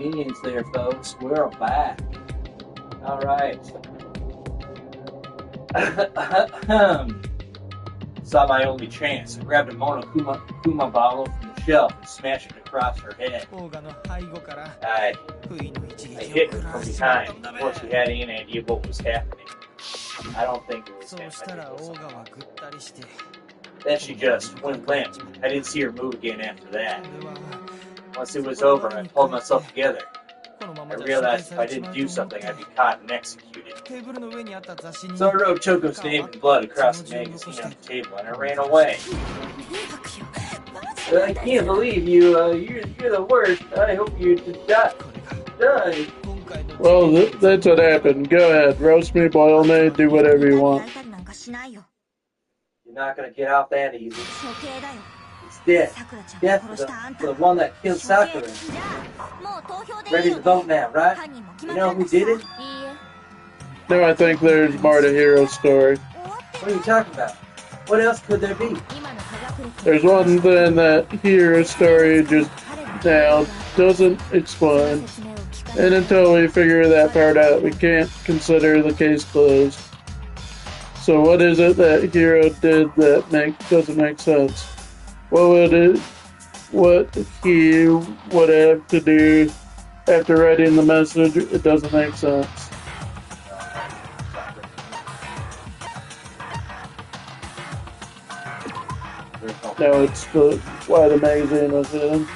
Convenience there, folks. We're back. All right. Saw my only chance. I grabbed a Monokuma bottle from the shelf and smashed it across her head. I hit her from behind before she had any idea what was happening. I don't think it was happening. Then she just went limp. I didn't see her move again after that. Once it was over, I pulled myself together. I realized if I didn't do something, I'd be caught and executed. So I wrote Choco's name in blood across the magazine on the table, and I ran away. I can't believe you. You're the worst. I hope you just die. Well, that's what happened. Go ahead. Roast me, boil me, do whatever you want. You're not gonna get off that easy. It's death. Death for the one that killed Sakura. Ready to vote now, right? You know who did it? No, I think there's more to Hiro's story. What are you talking about? What else could there be? There's one thing that Hiro's story just now doesn't explain. And until we figure that part out, we can't consider the case closed. So what is it that Hiro did that doesn't make sense? What he would have to do after writing the message? It doesn't make sense. No, it's why the magazine was in.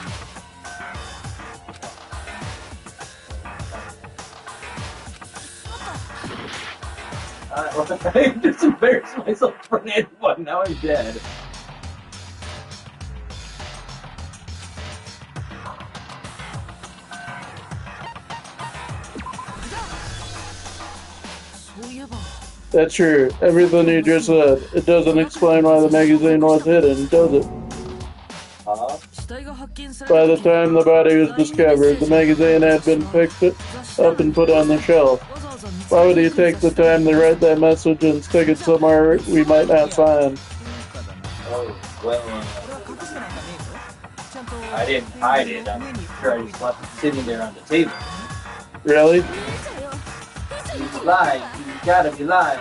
I just embarrassed myself in front of anyone. Now I'm dead. That's true. Everything you just said. It doesn't explain why the magazine was hidden, does it? By the time the body was discovered, the magazine had been picked up and put on the shelf. Why would he take the time to write that message and stick it somewhere we might not find? Oh, well, I didn't hide it. I'm sure I just left it sitting there on the table. Really? You lied. You gotta be lying.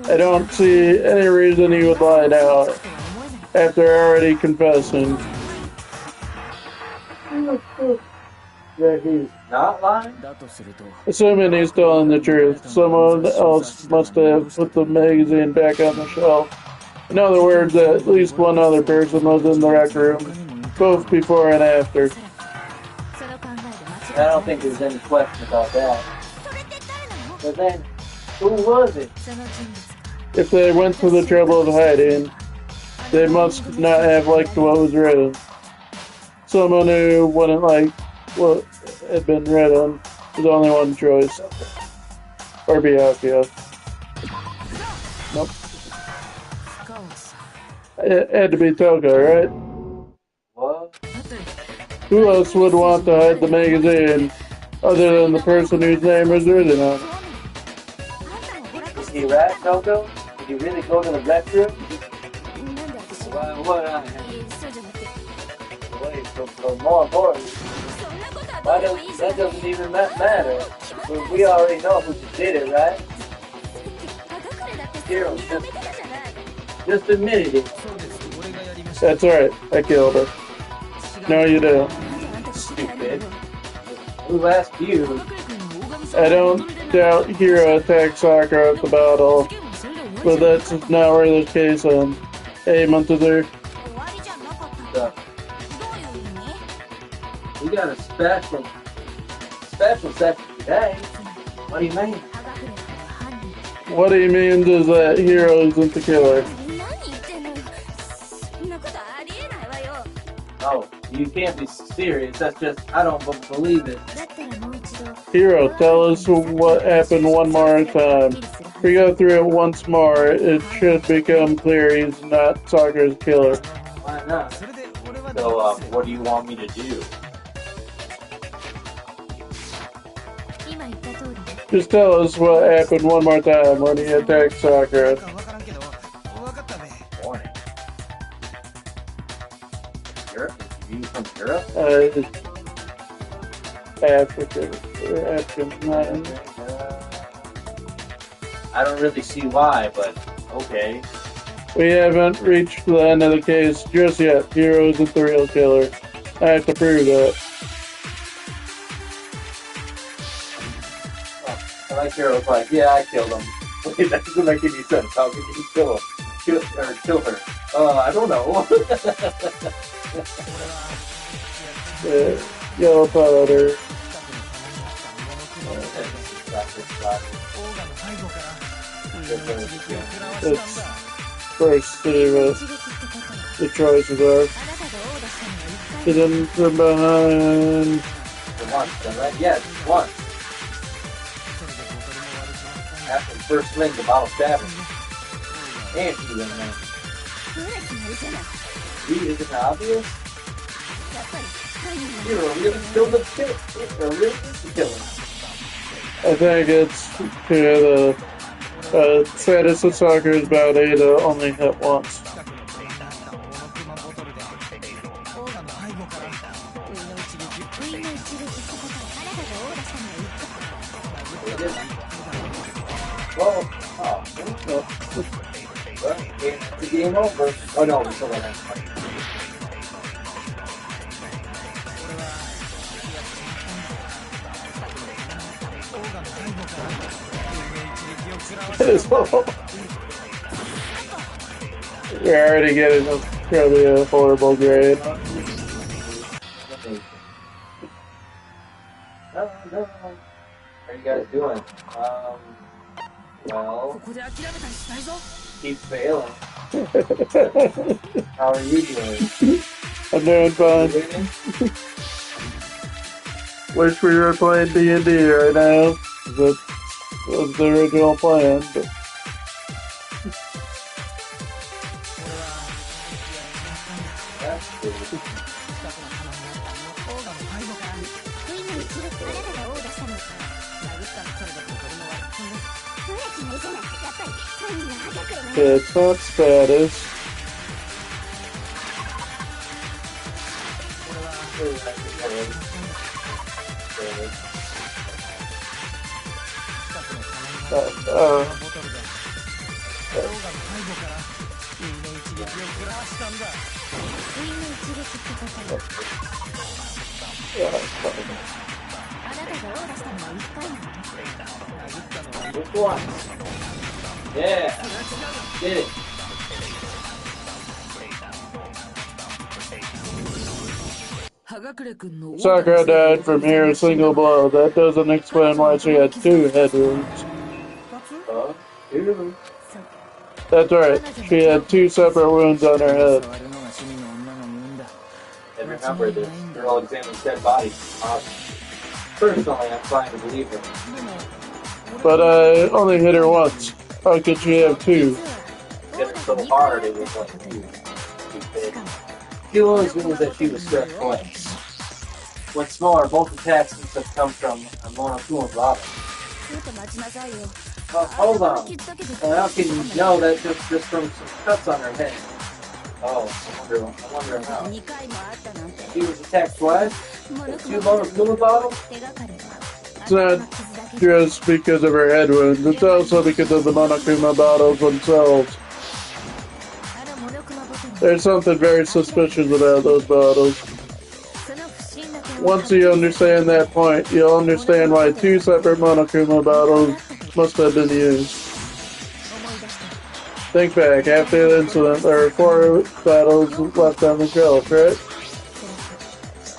I don't see any reason he would lie now, after already confessing. Yeah, he's not lying? Assuming he's telling the truth, someone else must have put the magazine back on the shelf. In other words, at least one other person was in the rec room, both before and after. I don't think there's any question about that. But then, who was it? If they went to the trouble of hiding, they must not have liked what was written. Someone who wouldn't like what had been written was only one choice. Or Byakuya. Nope. It had to be Toko, right? What? Who else would want to hide the magazine other than the person whose name was written on it? Is he right, Toko? Did you really go to the rec room? Well, what? Wait, so more important. That doesn't even matter. We already know who did it, right? Hiro just admitted it. That's right, I killed her. No, you didn't. Stupid. Who asked you? I don't doubt Hiro attacked Sakura at the battle, but that's not where this case ends. Hey, Montezer. We got a special section today. What do you mean? What he means is that Hiro isn't the killer. Oh, you can't be serious. That's just, I don't believe it. Hiro, tell us what happened one more time. If we go through it once more, it should become clear he's not Sakura's killer. Why not? So, what do you want me to do? Just tell us what happened one more time when he attacked Sakura. Morning. Europe? You from Europe? I African or African man. I don't really see why, but okay. We haven't reached the end of the case just yet. Hero isn't the real killer. I have to prove that. I like Hero's like, yeah, I killed him. Wait, that doesn't make any sense. How could you kill him? Kill her? I don't know. Yellow powder. It's first see what the choices are. Hidden from behind. Once, right? Yes, once. After the first swing, the bottle stabbed him. And he went in. Isn't it obvious? You're a really killed the killer. You're a really killer. I think it's clear the status of soccer is about A to only hit once. Well, the game over. Oh no, we're still running. You're already getting probably a horrible grade. No. How are you guys doing? Well, keep failing. How are you doing? I'm doing fine. Wish we were playing D&D right now. That was the original plan, but... It's not status. Which one? Yeah, did it. Sakura died from here a single blow. That doesn't explain why she had 2 head wounds. That's right. She had 2 separate wounds on her head. And remember, this girl examines dead bodies. Personally, I'm trying to believe her. But I only hit her once. How could she have 2? Hit her so hard it was like too big. She always knew that she was struck twice. What's more, both attacks must have come from a Monokuma bottle. Hold on. How can you know that just from some cuts on her head? Oh, I wonder how. She was attacked twice? 2 Monokuma bottles? It's not just because of her head wounds, it's also because of the Monokuma bottles themselves. There's something very suspicious about those bottles. Once you understand that point, you'll understand why 2 separate Monokuma bottles must have been used. Think back, after the incident, there were 4 bottles left on the shelf, right?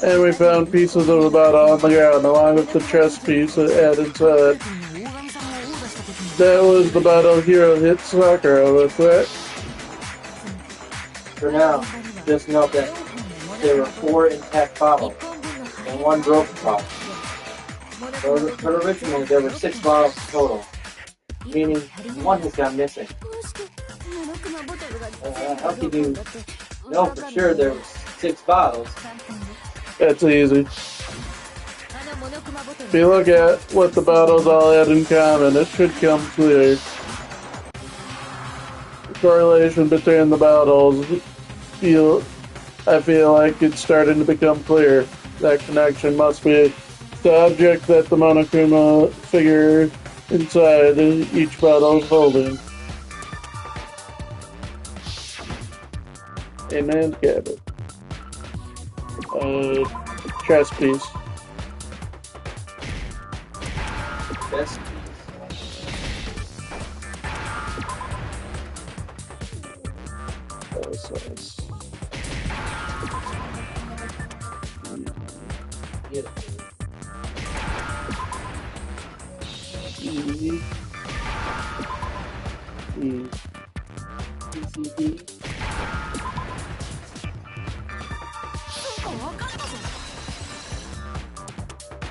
And we found pieces of the bottle on the ground, along with the chest piece it had inside. That was the bottle Hiro hit Sakura with, right? For now, just note that there were 4 intact bottles and 1 broken bottle. But originally there were 6 bottles total, meaning 1 has gone missing. How can you know for sure there were 6 bottles? That's easy. If you look at what the bottles all had in common, it should come clear. The correlation between the bottles, I feel like it's starting to become clear. That connection must be the object that the Monokuma figure inside each bottle is holding. A man's cabin. Chess piece. Chess piece. Yeah.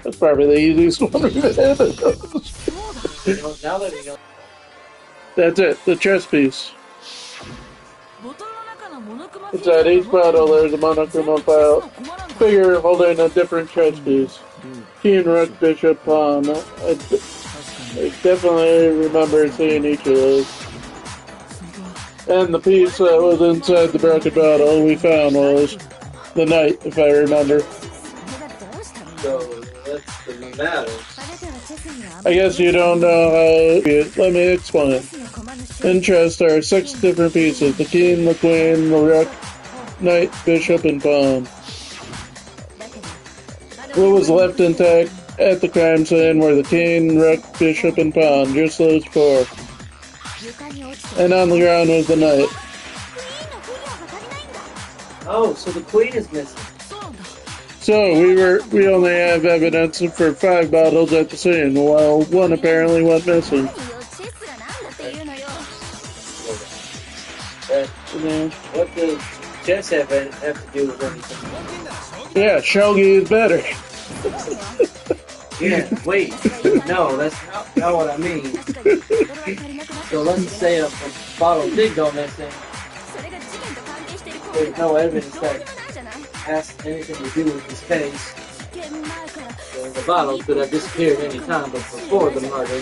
That's probably the easiest one we've had. That's it, the chess piece. Inside each bottle there's a Monokuma figure holding a different chess piece. King, Rook, Bishop, Pawn. I definitely remember seeing each of those. And the piece that was inside the broken bottle we found was the knight, if I remember. So, what's the matter? I guess you don't know how. Let me explain. In chess, there are 6 different pieces: the king, the queen, the rook, knight, bishop, and pawn. What was left intact at the crime scene were the king, rook, bishop, and pawn, just those 4. And on the ground was the knight. Oh, so the queen is missing. So we only have evidence for 5 bottles at the scene, while 1 apparently went missing. What does chess have to do with anything? Yeah, shogi is better. Yeah, wait. No, that's not what I mean. So let's say a bottle did go missing. There's no evidence that has anything to do with this case. So the bottle could have disappeared any time before the murder.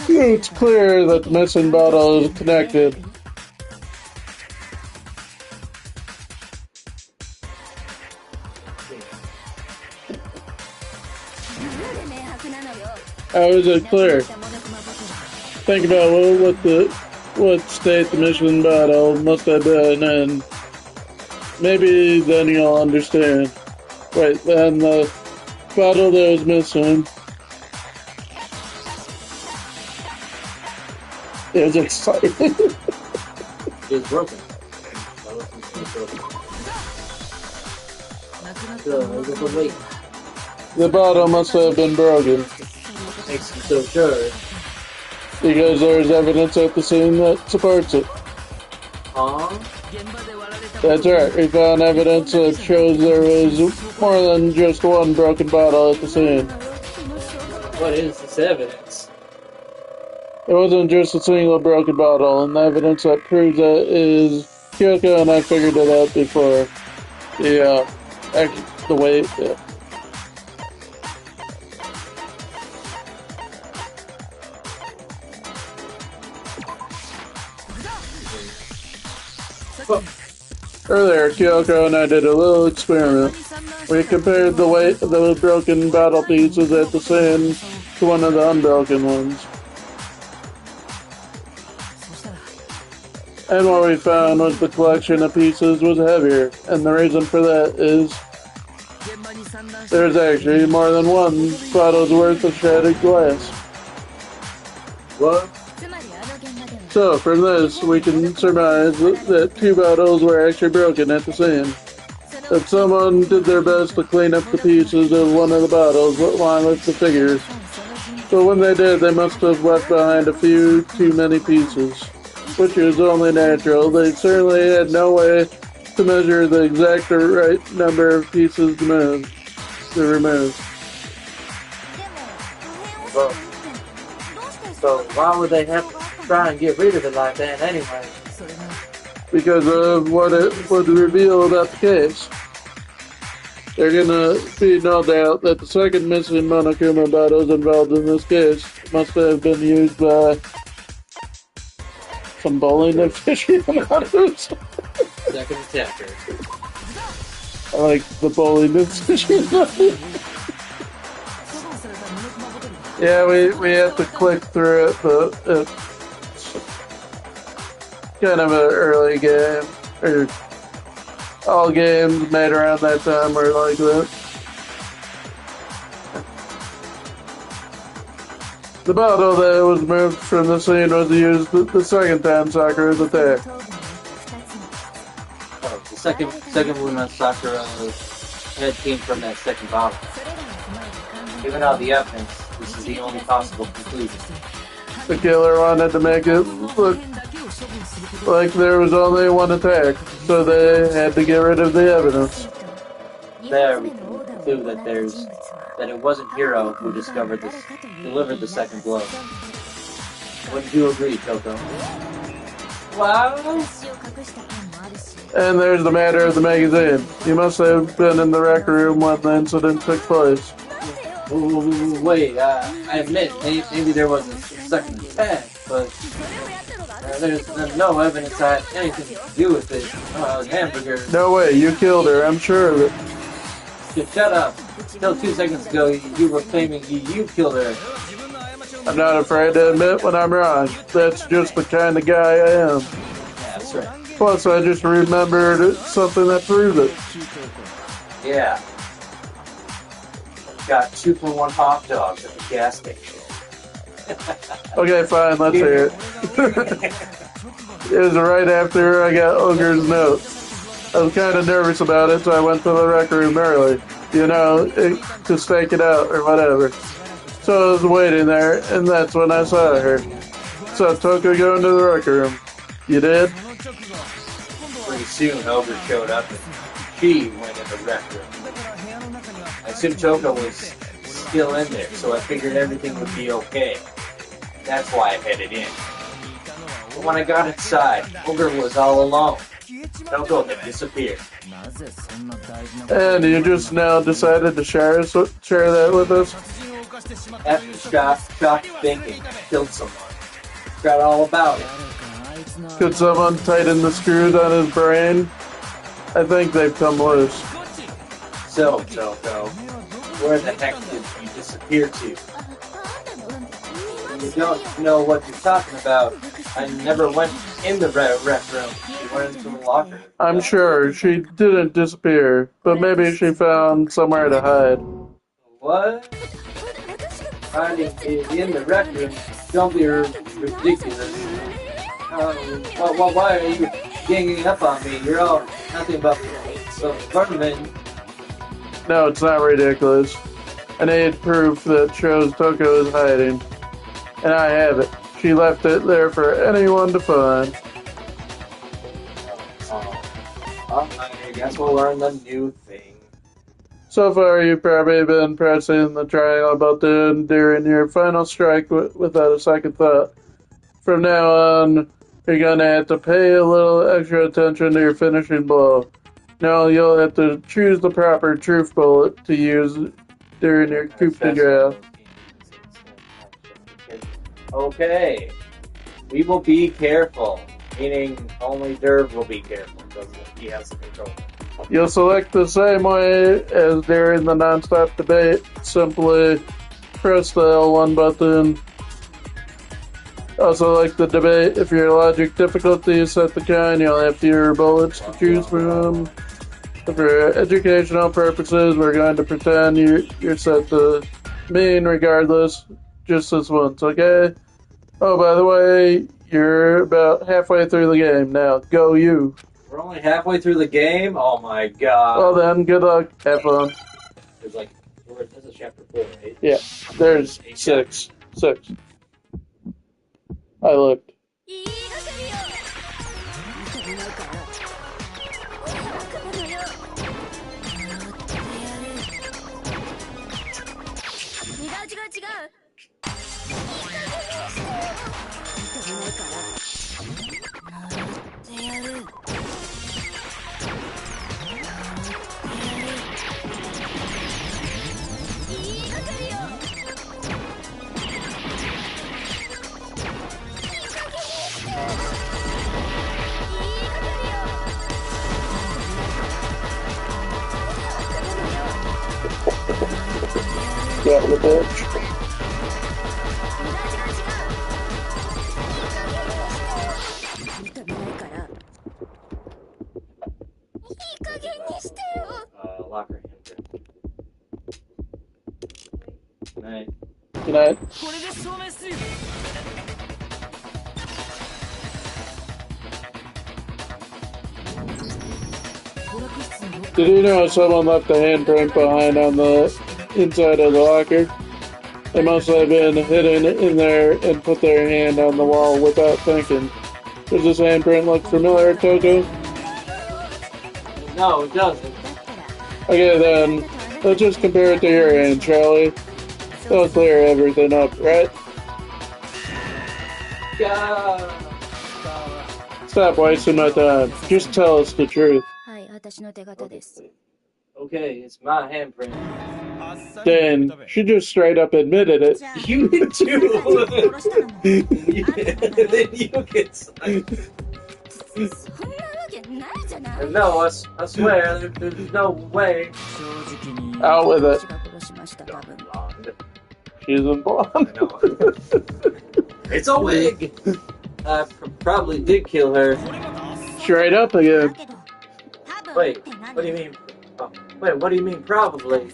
It's clear that the missing bottle is connected. How is it clear? Think about what state the missing bottle must have been in. Maybe then you'll understand. Wait, then the bottle that was missing is exciting. It's broken. The bottle must have been broken. Makes me so sure. Because there's evidence at the scene that supports it. That's right. We found evidence that shows there was more than just 1 broken bottle at the scene. What is this evidence? It wasn't just a single broken bottle, and the evidence that proves that is Kyoko, and I figured it out before. The weight. Yeah. Earlier, Kyoko and I did a little experiment. We compared the weight of the broken bottle pieces at the scene to one of the unbroken ones. And what we found was the collection of pieces was heavier, and the reason for that is there's actually more than 1 bottle's worth of shattered glass. What? So, from this, we can surmise that 2 bottles were actually broken at the scene. That someone did their best to clean up the pieces of one of the bottles along with the figures. But when they did, they must have left behind a few too many pieces, which is only natural. They certainly had no way to measure the exact right number of pieces to remove. So why would they have to try and get rid of it like that anyway? Because of what it would reveal about the case. There's gonna be no doubt that the second missing Monokuma bottles involved in this case must have been used by some bowling aficionados. Second attacker. I like the bowling aficionados. Yeah, we have to click through it, but it's kind of an early game. Or all games made around that time were like that. The bottle that was moved from the scene was used the second time Sakura was attacked. Oh, the second wound on Sakura's head came from that second bottle. Given all the evidence, this is the only possible conclusion. The killer wanted to make it look like there was only one attack, so they had to get rid of the evidence. There we can conclude that it wasn't Hiro who delivered the second blow. Wouldn't you agree, Toko? Wow. And there's the matter of the magazine. You must have been in the rec room when the incident took place. Wait, I admit, maybe there was a second attack, but there's no evidence I had anything to do with it. Hamburger. No way, you killed her, I'm sure of it. Shut up. Till 2 seconds ago, you were claiming you killed her. I'm not afraid to admit when I'm wrong. That's just the kind of guy I am. Yeah, that's right. Plus, I just remembered something that proved it. Yeah. Got 2-for-1 hot dogs at the gas station. Okay, fine, let's hear it. It was right after I got Ogre's note. I was kind of nervous about it, so I went to the rec room early. You know, to stake it out or whatever. So I was waiting there, and that's when I saw her. So Toko go into the rec room. You did? Pretty soon, Ogre showed up, and she went in the rec room. I assumed Toko was still in there, so I figured everything would be okay. That's why I headed in. But when I got inside, Ogre was all alone. Toko had disappeared. And you just now decided to share that with us? After shock thinking, killed someone. Forgot all about it. Could someone tighten the screws on his brain? I think they've come loose. So, Toko, where the heck did you disappear to? You don't know what you're talking about. I never went in the rec room. She went into the locker. I'm sure she didn't disappear, but maybe she found somewhere to hide. What? Hiding in the rec room? Don't be ridiculous. Why are you ganging up on me? You're all nothing but vermin. No, it's not ridiculous. I need proof that shows Toko is hiding. And I have it. She left it there for anyone to find. I guess we'll learn the new thing. So far, you've probably been pressing the triangle button during your final strike without a second thought. From now on, you're gonna have to pay a little extra attention to your finishing blow. Now you'll have to choose the proper truth bullet to use during your coup de grace. Okay. We will be careful. Meaning only Derv will be careful because he has the control. You'll select the same way as during the non-stop debate. Simply press the L1 button. Also, like the debate, if your logic difficulty is set to kind, you'll have fewer bullets to choose from. For educational purposes, we're going to pretend you're set to mean regardless, just this once, okay? Oh, by the way, you're about halfway through the game now. Go you. We're only halfway through the game? Oh my god. Well then, good luck. Have fun. There's like, this is chapter 4, right? Yeah, there's 6. I looked. Got the bitch. Good night. Good night. Did you know someone left a handprint behind on the inside of the locker? They must have been hidden in there and put their hand on the wall without thinking. Does this handprint look familiar, Toko? No, it doesn't. Okay then, let's just compare it to your hand, shall we? That'll clear everything up, right? Yeah. Stop wasting my time. Just tell us the truth. Okay, it's my handprint. Dan, she just straight up admitted it. You did too. Then you get signed. No, I swear, there's no way. Out with it. Blonde. She isn't blonde. I know. It's a wig. I probably did kill her. Straight up again. Wait, what do you mean? Oh, wait, what do you mean probably?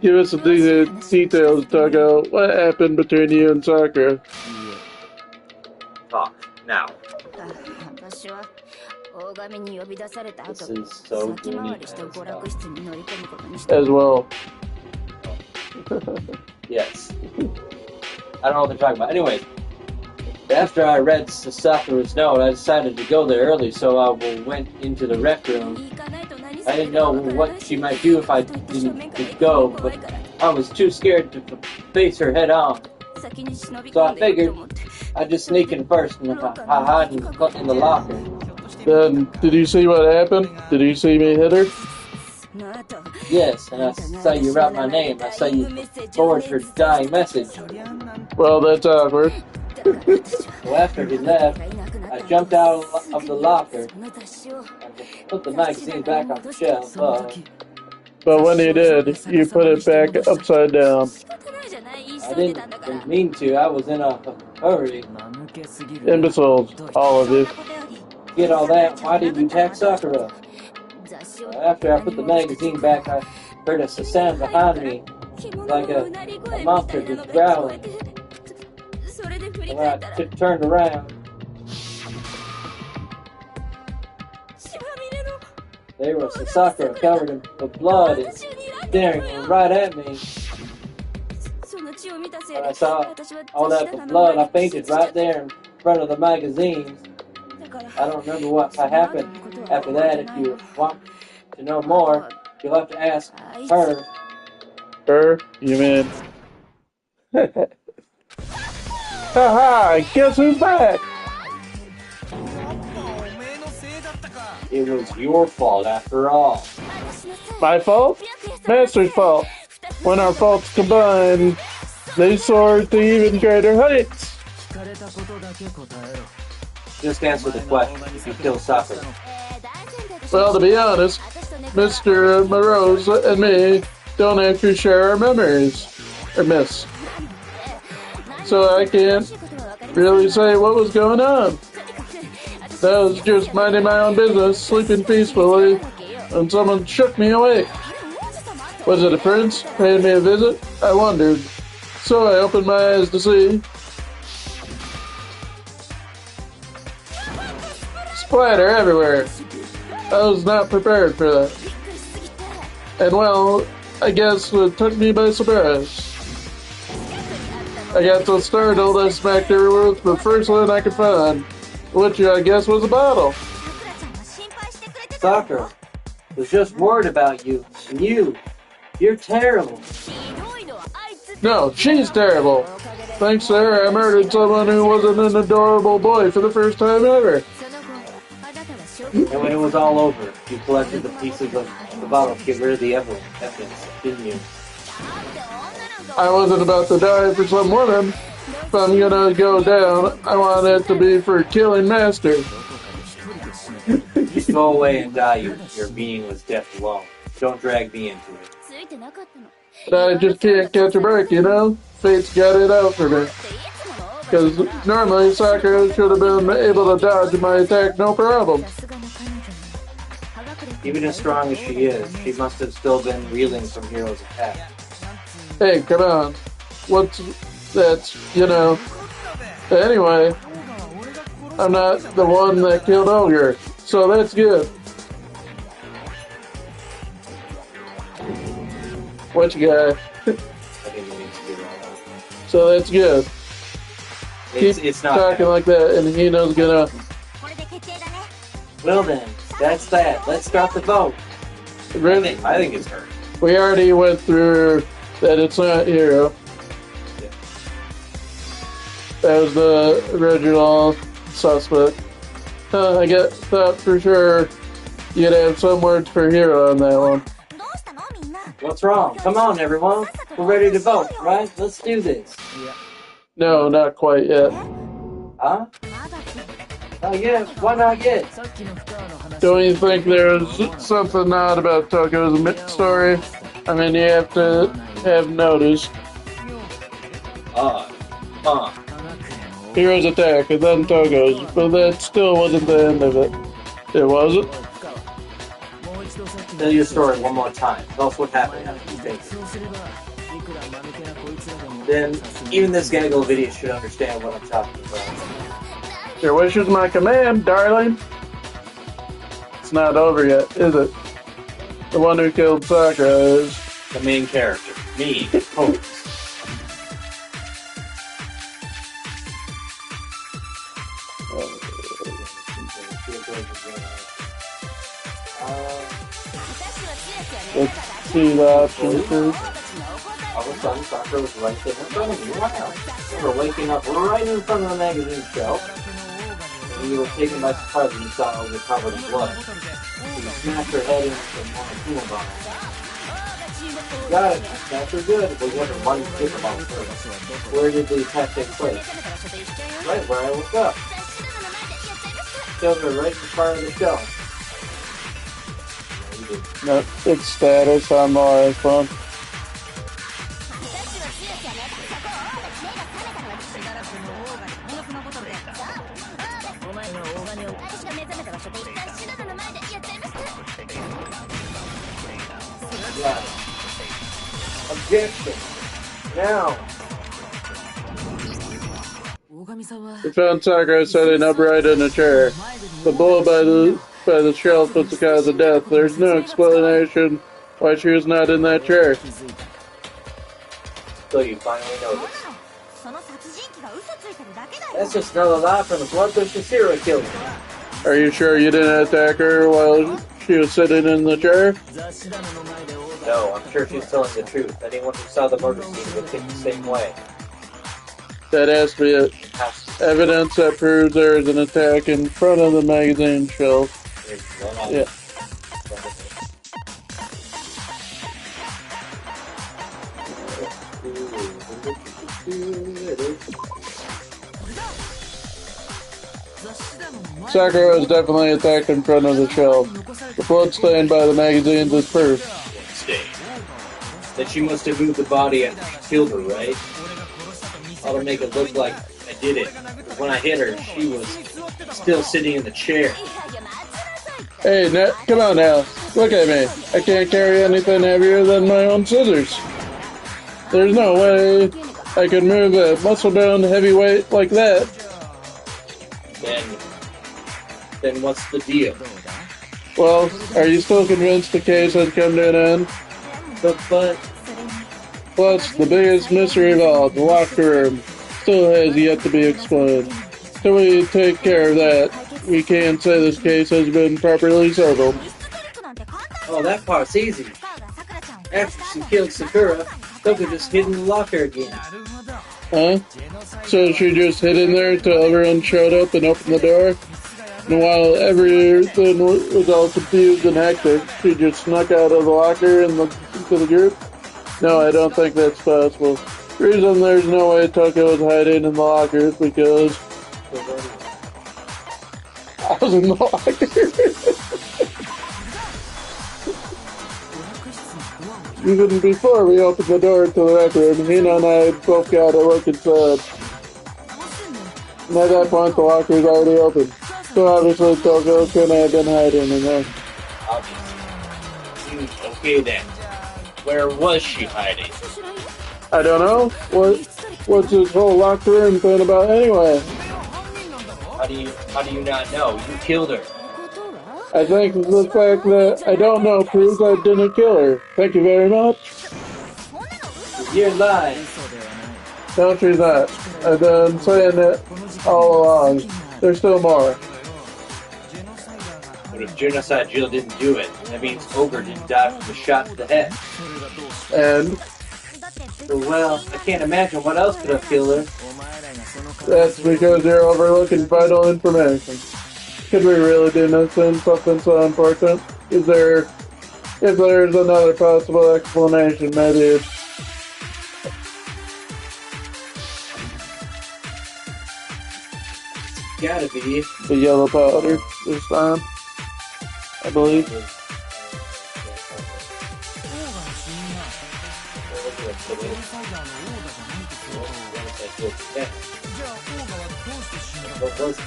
Give us some details, Toko. What happened between you and Sakura? Talk now. This is so gloomy as well. Yes. I don't know what they're talking about. Anyways, after I read Sakura's note, I decided to go there early, so I went into the rec room. I didn't know what she might do if I didn't go, but I was too scared to face her head on. So I figured I'd just sneak in first and hide in the locker. Then, did you see what happened? Did you see me hit her? Yes, and I saw you write my name. I saw you forward her dying message. Well, that's awkward. Well, after he left, I jumped out of the locker and put the magazine back on the shelf. But when you did, you put it back upside down. I didn't mean to. I was in a hurry. Imbeciles, all of you. Get all that? Why did you attack Sakura? After I put the magazine back, I heard a sound behind me, like a monster just growling. And when I turned around, there was Sakura covered in blood and staring right at me. When I saw all that blood, I fainted right there in front of the magazine. I don't remember what happened after that. If you want to know more, you'll have to ask her. Her? You mean? Haha, guess who's back? It was your fault after all. My fault? Master's fault. When our faults combine, they soar to even greater heights. Just answer the question. If you kill Sakura. Well, to be honest, Mr. Morose and me don't actually share our memories. Or miss. So I can't really say what was going on. I was just minding my own business, sleeping peacefully, and someone shook me awake. Was it a prince paying me a visit? I wondered. So I opened my eyes to see. Splatter everywhere. I was not prepared for that. And well, I guess it took me by surprise. I got so startled I smacked her with the first one I could find, which I guess was a bottle. Sakura was just worried about you, and you're terrible. No, she's terrible. Thanks to her, I murdered someone who wasn't an adorable boy for the first time ever. And when it was all over, you collected the pieces of the bottle to get rid of the evidence, didn't you? I wasn't about to die for some woman. If I'm gonna go down, I want it to be for killing Master. Just go away and die. Your being was death alone. Don't drag me into it. But I just can't catch a break, you know? Fate's got it out for me. Because normally Sakura should have been able to dodge my attack no problem. Even as strong as she is, she must have still been reeling from Hero's attack. Hey, come on. that's, you know. But anyway, I'm not the one that killed Olger, so that's good. What you got? So that's good. It's not talking like that, and Hino's gonna. Well then, that's that. Let's start the vote. Really? I think it's her. We already went through that. It's not Hiro. Yeah. That was the original suspect. I thought for sure you'd have some words for Hiro on that one. What's wrong? Come on, everyone. We're ready to vote, right? Let's do this. No, not quite yet. Huh? Oh yeah, why not yet? Don't you think there's something odd about Toko's story? I mean, you have to have noticed. Hiro's attack, and then Togo's, but that still wasn't the end of it. It wasn't? Tell your story one more time. Tell us what happened after you think. Then, even this gaggle of idiots should understand what I'm talking about. Your wish is my command, darling. It's not over yet, is it? The one who killed Sakura is... the main character. Me. Hope. Let's see the options first. All of a sudden, Sakura was right there in front of me. Wow. You were waking up right in front of the magazine shelf. And you were taken by surprise when you saw her covered in blood. So you smashed her head into one of the bombs. Got it. Smashed her good. But you have a money paper bomb first. Where did the attack take place? Right where I woke up. Killed her right in front of the shelf. No, it's status on the last one. Yeah. Objection. Now. We found Sakura sitting upright in a chair. The blow by the shelf was the cause of death. There's no explanation why she was not in that chair. So you finally noticed. That's just another lie from the bloodthirsty serial killer. Are you sure you didn't attack her while she was sitting in the chair? No, I'm sure she's telling the truth. Anyone who saw the murder scene would think the same way. That has to be it. Evidence that proves there is an attack in front of the magazine shelf. Yeah. Sakura was definitely attacked in front of the shelf. The blood stain by the magazines is proof. That she must have moved the body after she killed her, right? Ought to make it look like I did it. When I hit her, she was still sitting in the chair. Hey, come on now. Look at me. I can't carry anything heavier than my own scissors. There's no way I could move a muscle-bound heavyweight like that. Then what's the deal? Well, are you still convinced the case has come to an end? But plus, the biggest mystery of all, the locker room, still has yet to be explained. Till we take care of that, we can't say this case has been properly settled. Oh, that part's easy. After she killed Sakura, Toka just hid in the locker again. Huh? So she just hid in there till everyone showed up and opened the door? And while everything was all confused and hectic, she just snuck out of the locker into the group? No, I don't think that's possible. The reason there's no way Toka was hiding in the locker is because I was in the locker. Even before we opened the door to the rec room, Hina and I both got a look inside. And at that point, the locker was already open. So obviously, Toka couldn't have been hiding in there. Obviously. Okay then. Where was she hiding? I don't know. What's this whole locked room thing about anyway? How do you not know? You killed her. I think the fact that I don't know proves I didn't kill her. Thank you very much. You're lying. Don't do that. I've been saying it all along. There's still more. But if Genocide Jill didn't do it, that means Ogre didn't die from the shot to the head. And? Well, I can't imagine what else could have killed her. That's because you're overlooking vital information. Could we really be missing something so important? If there's another possible explanation, maybe it's... Gotta be. The yellow powder this time, I believe. What was it?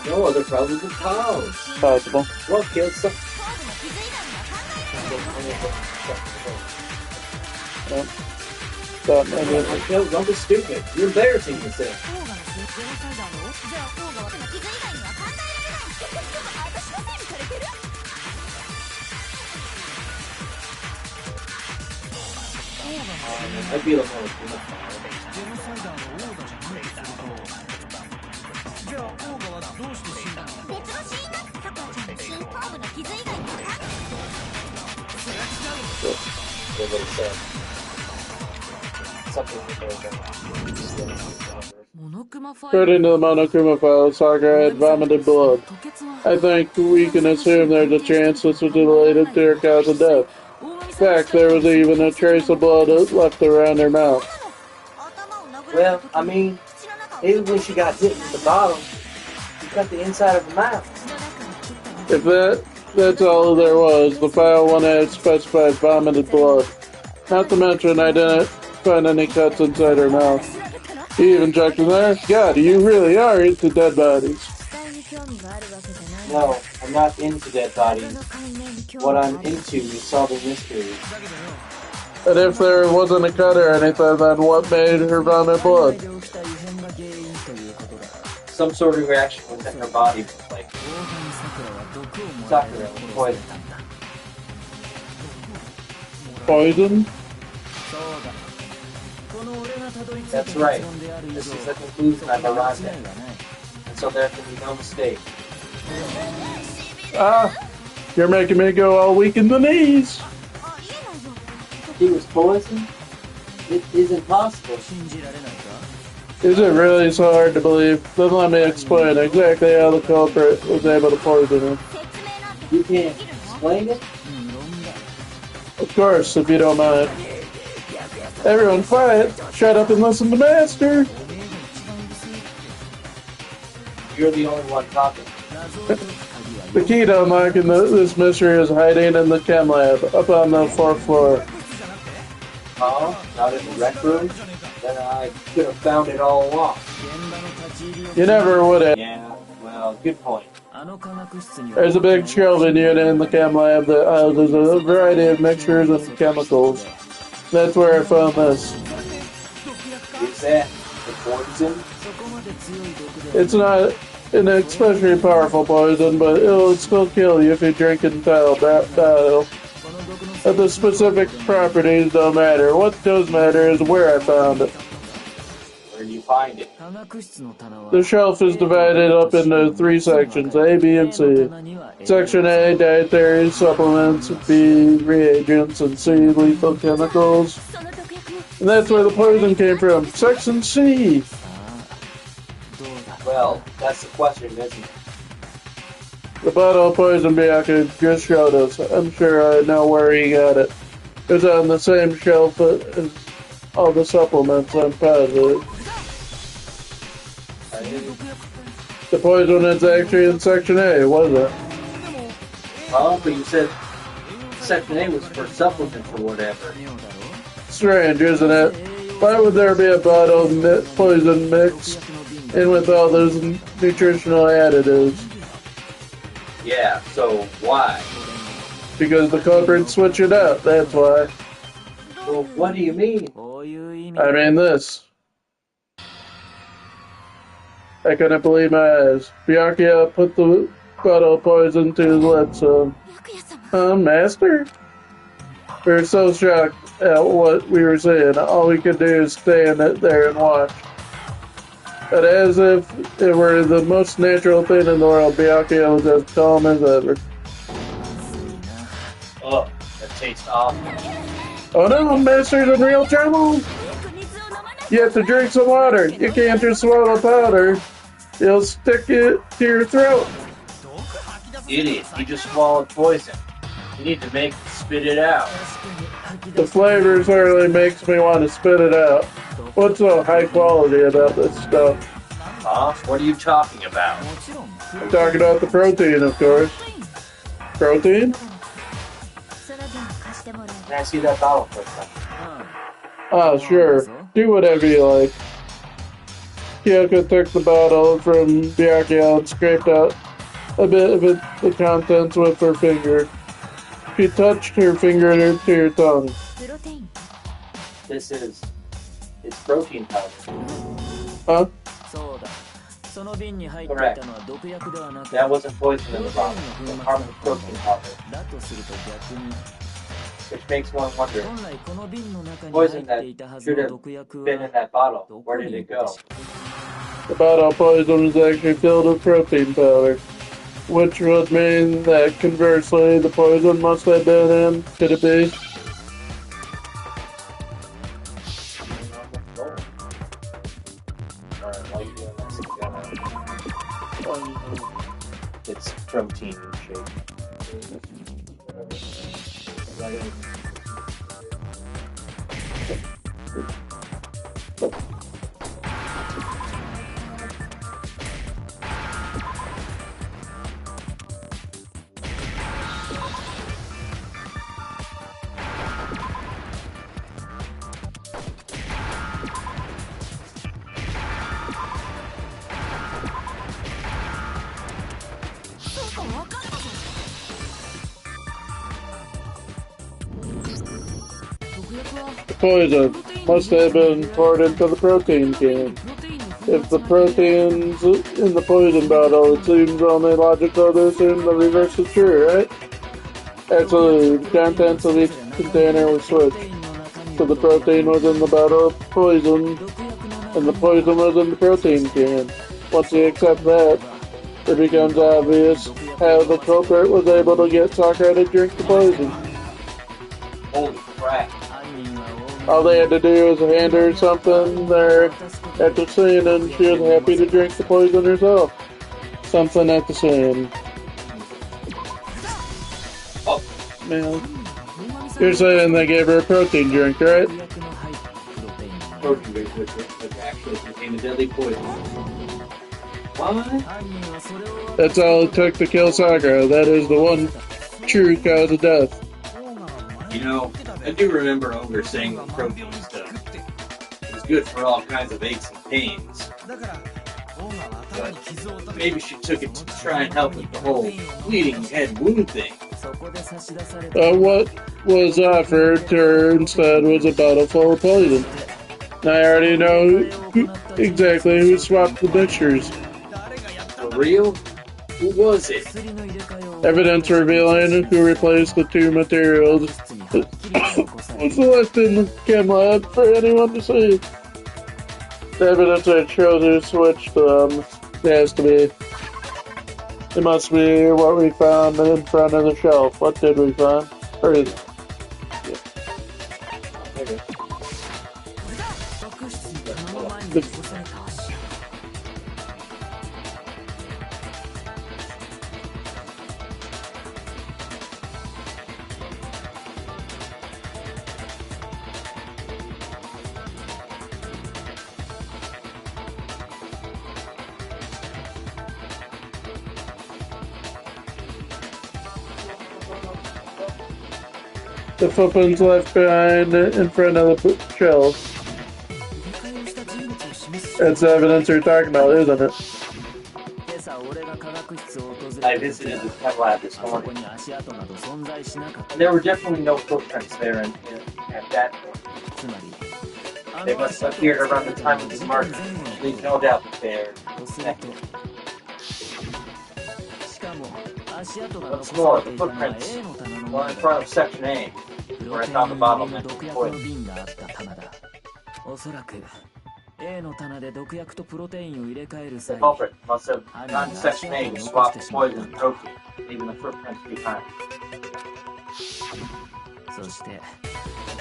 No other probable cause. Possible. What killed some? Don't be stupid. You're embarrassing yourself. I'd be a little more. According to the Monokuma file, Sakura had vomited blood. I think we can assume there's a chance this was related to her cause of death. In fact, there was even a trace of blood left around her mouth. Well, I mean, even when she got hit with the bottle, she cut the inside of her mouth. If that's all there was, the file one had specified vomited blood. Not to mention, I didn't find any cuts inside her mouth. You even checked in there? God, you really are into dead bodies. No, I'm not into dead bodies. What I'm into is solving mysteries. And if there wasn't a cut or anything, then what made her vomit blood? Some sort of reaction within her body, like Sakura, poison. Poison? That's right. This is the conclusion I've arrived at. And so there can be no mistake. Ah, you're making me go all weak in the knees. He was poisoned? It isn't possible. Is it really so hard to believe? Then let me explain exactly how the culprit was able to poison him. You can't explain it? Of course, if you don't mind. Everyone quiet. Shut up and listen to Master. You're the only one talking. The key to unlocking this mystery is hiding in the chem lab, up on the 4th floor. Oh, not in the rec room? Then I could have found it all along. You never would have. Yeah, well, good point. There's a big shelving unit in the chem lab that houses a variety of mixtures and chemicals. That's where I found this. Is that the poison? It's not an especially powerful poison, but it'll still kill you if you drink it in battle. But the specific properties don't matter. What does matter is where I found it. Where do you find it? The shelf is divided up into 3 sections, A, B, and C. Section A, dietary supplements, B, reagents, and C, lethal chemicals. And that's where the poison came from. Section C! Well, that's the question, isn't it? The bottle of poison Bianca just showed us. I'm sure I know where he got it. It was on the same shelf as all the supplements, I'm positive. The poison is actually in Section A, wasn't it? Oh, but you said Section A was for supplements or whatever. Strange, isn't it? Why would there be a bottle of poison mixed in with all those nutritional additives? Yeah, so why? Because the culprit switched it out, that's why. Well, what do you mean? I mean this. I couldn't believe my eyes. Byakuya put the bottle of poison to his lips. Master? We were so shocked at what we were seeing. All we could do is stand there and watch. But as if it were the most natural thing in the world, Byakuya was as calm as ever. Oh, that tastes awful. Oh no, Master's in real trouble! You have to drink some water. You can't just swallow powder. It'll stick it to your throat. Idiot, you just swallowed poison. You need to make spit it out. The flavor certainly makes me want to spit it out. What's so high quality about this stuff? Huh? What are you talking about? I'm talking about the protein, of course. Protein? Can I see that bottle for a second? Ah, sure. Do whatever you like. Kyoko took the bottle from Byakuya and scraped out a bit of the contents with her finger. She touched her finger to her tongue. It's protein powder. Huh? Correct. That wasn't poison in the bottle. It was harmless protein powder. Which makes one wonder, poison that should have been in that bottle, where did it go? The bottle of poison was actually filled with protein powder, which would mean that conversely, the poison must have been in. Could it be? It's protein shake. The poison must have been poured into the protein can. If the protein's in the poison bottle, it seems only logical to assume the reverse is true, right? Absolutely. The contents of each container were switched. So the protein was in the bottle of poison, and the poison was in the protein can. Once you accept that, it becomes obvious how the culprit was able to get Sakura to drink the poison. Holy crap. All they had to do was hand her something there at the scene, and she was happy to drink the poison herself. Something at the scene. Oh. Man. You're saying they gave her a protein drink, right? Protein drink, which actually contained a deadly poison. What? That's all it took to kill Sakura. That is the one true cause of death. You know, I do remember Ogre saying the protein stuff. It was good for all kinds of aches and pains. But maybe she took it to try and help with the whole bleeding head wound thing. What was offered to her instead was a bottle full of poison. I already know exactly who swapped the mixtures. For real? Who was it? Evidence revealing who replaced the two materials was left in the chem lab for anyone to see. The evidence that shows who switched them has to be. It must be what we found in front of the shelf. What did we find? Or is it? The footprints left behind in front of the shelf. That's the evidence you're talking about, isn't it? I visited the pet lab this morning. And there were definitely no footprints there at that point. They must have appeared around the time of the murder. Leave no doubt that they're connected. What's more, the footprints were in front of Section A, where I found the bottle meant to be poison. The culprit must have gone to Section A to swap the poison and protein, leaving the footprints behind.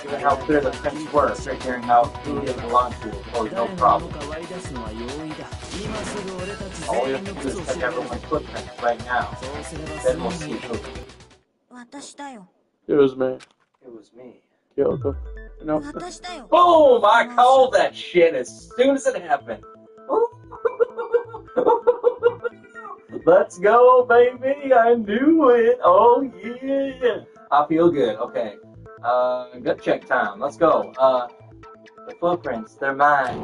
Given how clear the prints were, figuring out who they belonged to was no problem. All we have to do is check everyone's footprints right now. Then we'll see who. It was me. It was me. Kyoko. No. Boom! I called that shit as soon as it happened. Let's go, baby! I knew it! Oh, yeah! I feel good. Okay. Gut check time. Let's go. The footprints, they're mine.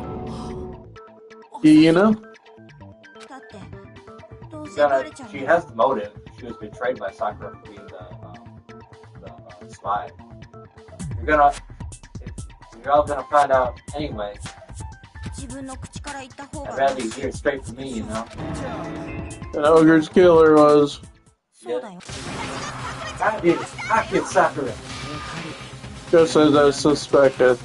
You know? She has the motive. She was betrayed by Sakura for being the spy. You're all gonna find out anyway. I'd rather you hear it straight from me, you know? An ogre's killer was... Yeah. I did it. I killed Sakura. Just as I suspected.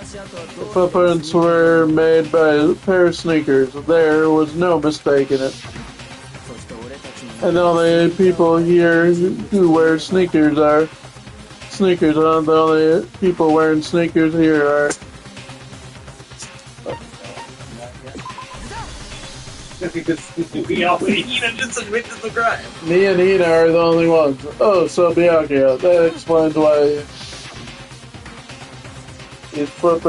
The footprints were made by a pair of sneakers. There was no mistaking it. And the only people here who wear sneakers are... Sneakers, huh? The only people wearing sneakers here are... Me and Ina are the only ones. Oh, so Byakuya. That explains why his footprint